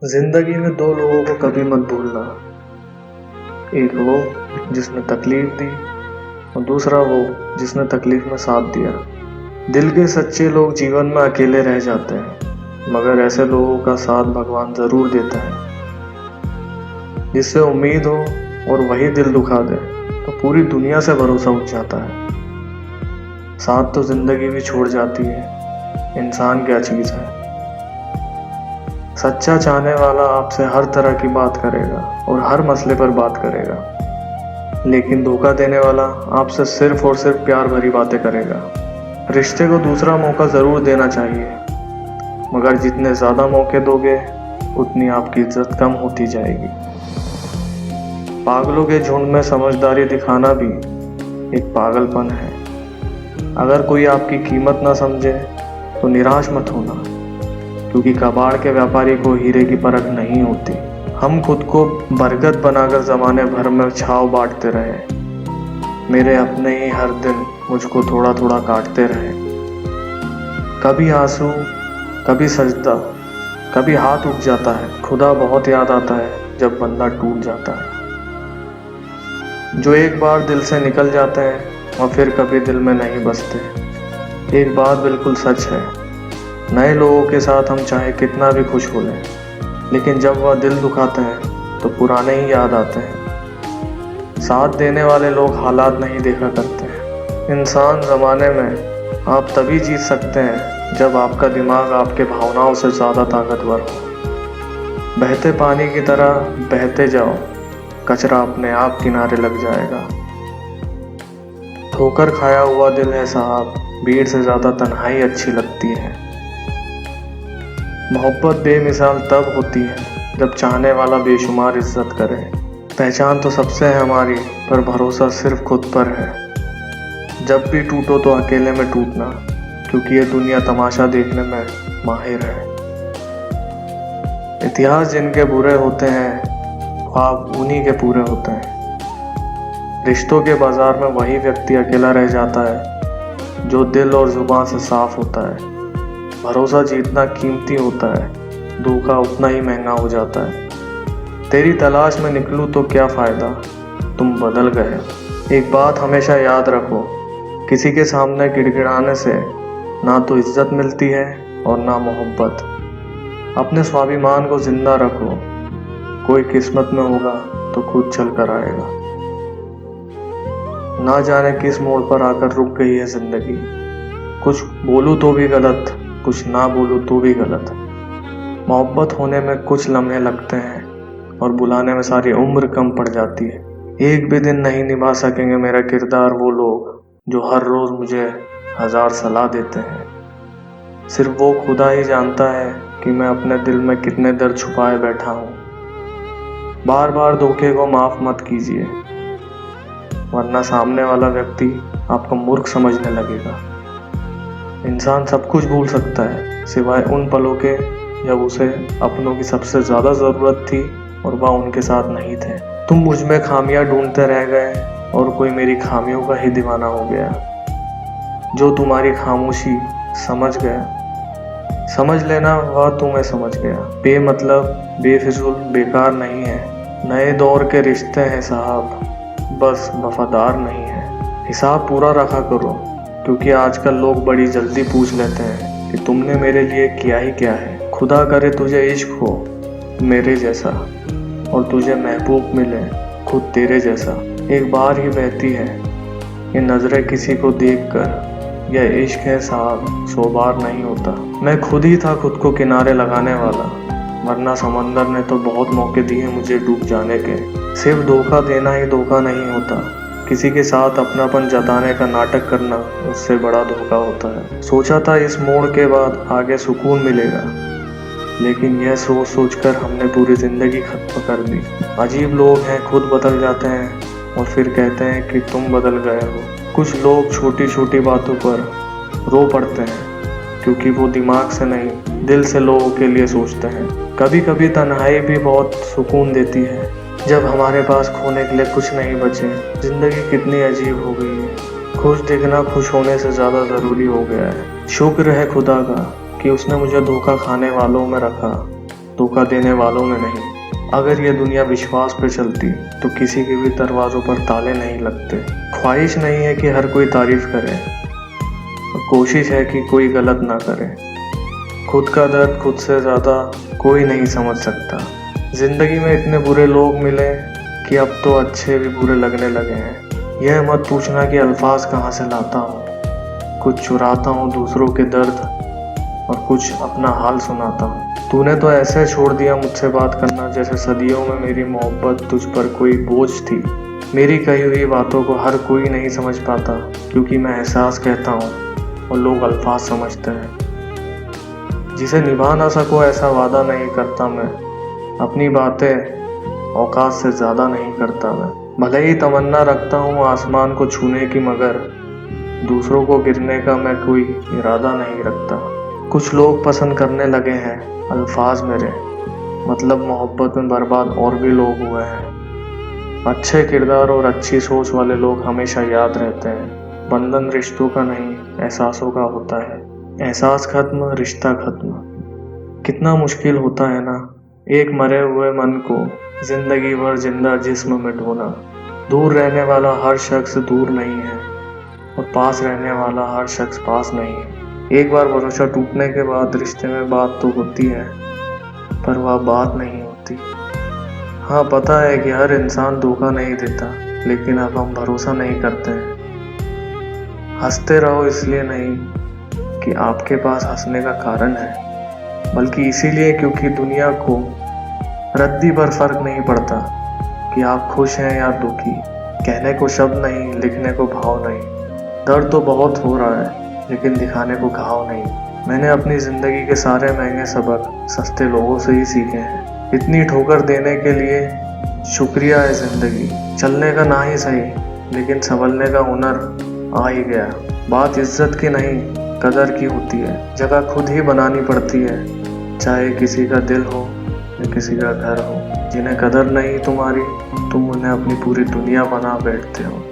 जिंदगी में दो लोगों को कभी मत भूलना। एक वो जिसने तकलीफ दी और दूसरा वो जिसने तकलीफ में साथ दिया। दिल के सच्चे लोग जीवन में अकेले रह जाते हैं, मगर ऐसे लोगों का साथ भगवान जरूर देता है। जिससे उम्मीद हो और वही दिल दुखा दे तो पूरी दुनिया से भरोसा उठ जाता है। साथ तो जिंदगी भी छोड़ जाती है, इंसान क्या चीज है। सच्चा चाहने वाला आपसे हर तरह की बात करेगा और हर मसले पर बात करेगा, लेकिन धोखा देने वाला आपसे सिर्फ और सिर्फ प्यार भरी बातें करेगा। रिश्ते को दूसरा मौका जरूर देना चाहिए, मगर जितने ज्यादा मौके दोगे उतनी आपकी इज्जत कम होती जाएगी। पागलों के झुंड में समझदारी दिखाना भी एक पागलपन है। अगर कोई आपकी कीमत ना समझे तो निराश मत होना, क्योंकि कबाड़ के व्यापारी को हीरे की परख नहीं होती। हम खुद को बरगद बनाकर जमाने भर में छाव बांटते रहे, मेरे अपने ही हर दिन मुझको थोड़ा थोड़ा काटते रहे। कभी आंसू, कभी सजदा, कभी हाथ उठ जाता है। खुदा बहुत याद आता है जब बंदा टूट जाता है। जो एक बार दिल से निकल जाते हैं और फिर कभी दिल में नहीं बसते। एक बात बिल्कुल सच है, नए लोगों के साथ हम चाहे कितना भी खुश हो लें, लेकिन जब वह दिल दुखाते हैं तो पुराने ही याद आते हैं। साथ देने वाले लोग हालात नहीं देखा करते। इंसान ज़माने में आप तभी जीत सकते हैं जब आपका दिमाग आपके भावनाओं से ज़्यादा ताकतवर हो। बहते पानी की तरह बहते जाओ, कचरा अपने आप किनारे लग जाएगा। ठोकर खाया हुआ दिल है साहब, भीड़ से ज़्यादा तन्हाई अच्छी लगती है। मोहब्बत बेमिसाल तब होती है जब चाहने वाला बेशुमार इज्जत करे। पहचान तो सबसे है हमारी, पर भरोसा सिर्फ खुद पर है। जब भी टूटो तो अकेले में टूटना, क्योंकि ये दुनिया तमाशा देखने में माहिर है। इतिहास जिनके बुरे होते हैं, ख्वाब उन्हीं के पूरे होते हैं। रिश्तों के बाजार में वही व्यक्ति अकेला रह जाता है जो दिल और जुबान से साफ होता है। भरोसा जितना कीमती होता है, धोखा उतना ही महंगा हो जाता है। तेरी तलाश में निकलूं तो क्या फ़ायदा, तुम बदल गए। एक बात हमेशा याद रखो, किसी के सामने गिड़गिड़ाने से ना तो इज्जत मिलती है और ना मोहब्बत। अपने स्वाभिमान को जिंदा रखो, कोई किस्मत में होगा तो खुद चल कर आएगा। ना जाने किस मोड़ पर आकर रुक गई है जिंदगी। कुछ बोलूं तो भी गलत, कुछ ना बोलूं तो भी गलत। मोहब्बत होने में कुछ लम्हे लगते हैं और बुलाने में सारी उम्र कम पड़ जाती है। एक भी दिन नहीं निभा सकेंगे मेरा किरदार वो लोग जो हर रोज मुझे 1000 सलाह देते हैं। सिर्फ वो खुदा ही जानता है कि मैं अपने दिल में कितने दर्द छुपाए बैठा हूँ। बार बार धोखे को माफ मत कीजिए, वरना सामने वाला व्यक्ति आपको मूर्ख समझने लगेगा। इंसान सब कुछ भूल सकता है सिवाय उन पलों के जब उसे अपनों की सबसे ज्यादा जरूरत थी और वह उनके साथ नहीं थे। तुम मुझ में खामियां ढूंढते रह गए और कोई मेरी खामियों का ही दीवाना हो गया। जो तुम्हारी खामोशी समझ गया, समझ लेना वह तुम्हें समझ गया। बेमतलब, बेफिजूल, बेकार नहीं है। नए दौर के रिश्ते हैं साहब, बस वफादार नहीं है। हिसाब पूरा रखा करो, क्योंकि आजकल लोग बड़ी जल्दी पूछ लेते हैं कि तुमने मेरे लिए किया ही क्या है। खुदा करे तुझे इश्क हो मेरे जैसा और तुझे महबूब मिले खुद तेरे जैसा। एक बार ही बहती है ये नजरें किसी को देखकर, यह इश्क है साहब, 100 बार नहीं होता। मैं खुद ही था खुद को किनारे लगाने वाला, वरना समंदर ने तो बहुत मौके दिए मुझे डूब जाने के। सिर्फ धोखा देना ही धोखा नहीं होता, किसी के साथ अपनापन जताने का नाटक करना उससे बड़ा धोखा होता है। सोचा था इस मोड़ के बाद आगे सुकून मिलेगा, लेकिन यह सोच सोचकर हमने पूरी जिंदगी खत्म कर दी। अजीब लोग हैं, खुद बदल जाते हैं और फिर कहते हैं कि तुम बदल गए हो। कुछ लोग छोटी छोटी बातों पर रो पड़ते हैं, क्योंकि वो दिमाग से नहीं दिल से लोगों के लिए सोचते हैं। कभी कभी तन्हाई भी बहुत सुकून देती है, जब हमारे पास खोने के लिए कुछ नहीं बचे। जिंदगी कितनी अजीब हो गई है, खुश दिखना खुश होने से ज़्यादा ज़रूरी हो गया है। शुक्र है खुदा का कि उसने मुझे धोखा खाने वालों में रखा, धोखा देने वालों में नहीं। अगर ये दुनिया विश्वास पे चलती तो किसी के भी दरवाजों पर ताले नहीं लगते। ख्वाहिश नहीं है कि हर कोई तारीफ करे, कोशिश है कि कोई गलत ना करे। खुद का दर्द खुद से ज़्यादा कोई नहीं समझ सकता। जिंदगी में इतने बुरे लोग मिले कि अब तो अच्छे भी बुरे लगने लगे हैं। यह मत पूछना कि अल्फाज कहाँ से लाता हूँ। कुछ चुराता हूँ दूसरों के दर्द और कुछ अपना हाल सुनाता हूँ। तूने तो ऐसे छोड़ दिया मुझसे बात करना जैसे सदियों में मेरी मोहब्बत तुझ पर कोई बोझ थी। मेरी कही हुई बातों को हर कोई नहीं समझ पाता, क्योंकि मैं एहसास कहता हूँ और लोग अल्फाज समझते हैं। जिसे निभा ना सको ऐसा वादा नहीं करता मैं। अपनी बातें औकात से ज़्यादा नहीं करता मैं। भले ही तमन्ना रखता हूँ आसमान को छूने की, मगर दूसरों को गिरने का मैं कोई इरादा नहीं रखता। कुछ लोग पसंद करने लगे हैं अल्फाज मेरे, मतलब मोहब्बत में बर्बाद और भी लोग हुए हैं। अच्छे किरदार और अच्छी सोच वाले लोग हमेशा याद रहते हैं। बंधन रिश्तों का नहीं, एहसासों का होता है। एहसास खत्म, रिश्ता खत्म। कितना मुश्किल होता है ना एक मरे हुए मन को जिंदगी भर जिंदा जिस्म में ढोना। दूर रहने वाला हर शख्स दूर नहीं है और पास रहने वाला हर शख्स पास नहीं है। एक बार भरोसा टूटने के बाद रिश्ते में बात तो होती है, पर वह बात नहीं होती। हाँ, पता है कि हर इंसान धोखा नहीं देता, लेकिन अब हम भरोसा नहीं करते हैं। हंसते रहो इसलिए नहीं कि आपके पास हंसने का कारण है, बल्कि इसीलिए क्योंकि दुनिया को रद्दी पर फर्क नहीं पड़ता कि आप खुश हैं या दुखी। कहने को शब्द नहीं, लिखने को भाव नहीं। दर्द तो बहुत हो रहा है, लेकिन दिखाने को घाव नहीं। मैंने अपनी ज़िंदगी के सारे महंगे सबक सस्ते लोगों से ही सीखे हैं। इतनी ठोकर देने के लिए शुक्रिया है ज़िंदगी। चलने का ना ही सही, लेकिन संभलने का हुनर आ ही गया। बात इज्जत की नहीं, कदर की होती है। जगह खुद ही बनानी पड़ती है, चाहे किसी का दिल हो या किसी का घर हो। जिन्हें कदर नहीं तुम्हारी, तुम उन्हें अपनी पूरी दुनिया बना बैठते हो।